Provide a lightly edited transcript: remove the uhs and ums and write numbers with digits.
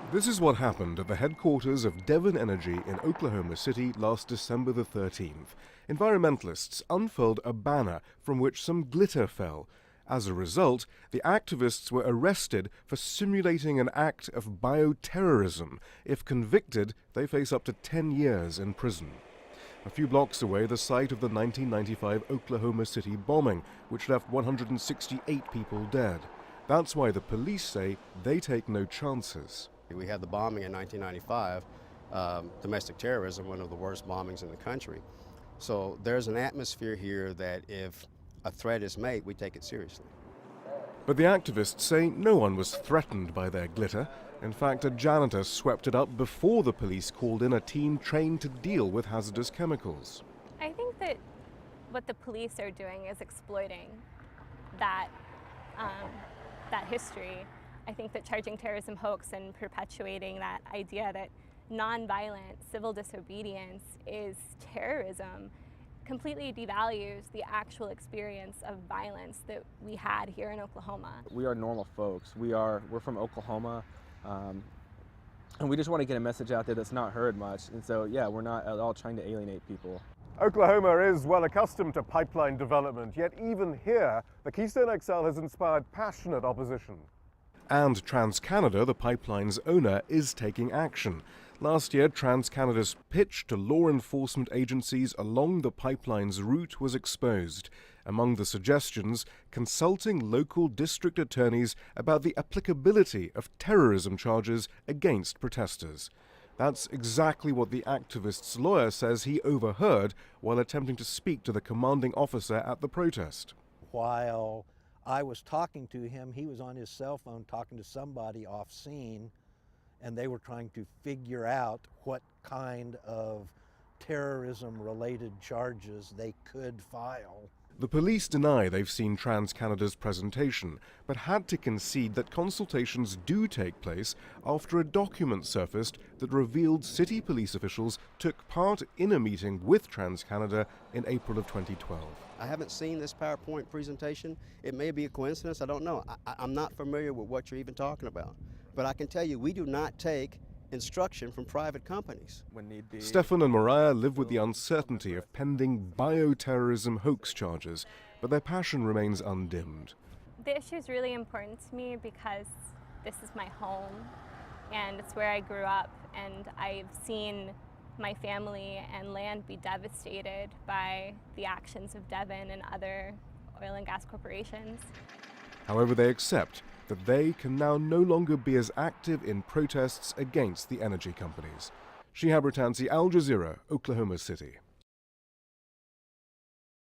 This is what happened at the headquarters of Devon Energy in Oklahoma City last December the 13th. Environmentalists unfurled a banner from which some glitter fell. As a result, the activists were arrested for simulating an act of bioterrorism. If convicted, they face up to 10 years in prison. A few blocks away, the site of the 1995 Oklahoma City bombing, which left 168 people dead. That's why the police say they take no chances. We had the bombing in 1995, domestic terrorism, one of the worst bombings in the country. So there's an atmosphere here that if a threat is made, we take it seriously. But the activists say no one was threatened by their glitter. In fact, a janitor swept it up before the police called in a team trained to deal with hazardous chemicals. I think that what the police are doing is exploiting that history. I think that charging terrorism hoax and perpetuating that idea that nonviolent civil disobedience is terrorism completely devalues the actual experience of violence that we had here in Oklahoma. We are normal folks. We're from Oklahoma, and we just want to get a message out there that's not heard much. And so, yeah, we're not at all trying to alienate people. Oklahoma is well accustomed to pipeline development, yet even here, the Keystone XL has inspired passionate opposition. And TransCanada, the pipeline's owner, is taking action. Last year, TransCanada's pitch to law enforcement agencies along the pipeline's route was exposed. Among the suggestions, consulting local district attorneys about the applicability of terrorism charges against protesters. That's exactly what the activist's lawyer says he overheard while attempting to speak to the commanding officer at the protest. While I was talking to him, he was on his cell phone talking to somebody off scene, and they were trying to figure out what kind of terrorism-related charges they could file. The police deny they've seen TransCanada's presentation, but had to concede that consultations do take place after a document surfaced that revealed city police officials took part in a meeting with TransCanada in April of 2012. I haven't seen this PowerPoint presentation. It may be a coincidence, I don't know. I'm not familiar with what you're even talking about. But I can tell you, we do not take instruction from private companies. When need be. Stefan and Mariah live with the uncertainty of pending bioterrorism hoax charges, but their passion remains undimmed. The issue is really important to me because this is my home and it's where I grew up, and I've seen my family and land be devastated by the actions of Devon and other oil and gas corporations. However, they accept that they can now no longer be as active in protests against the energy companies. Shihab Ratansi, Al Jazeera, Oklahoma City.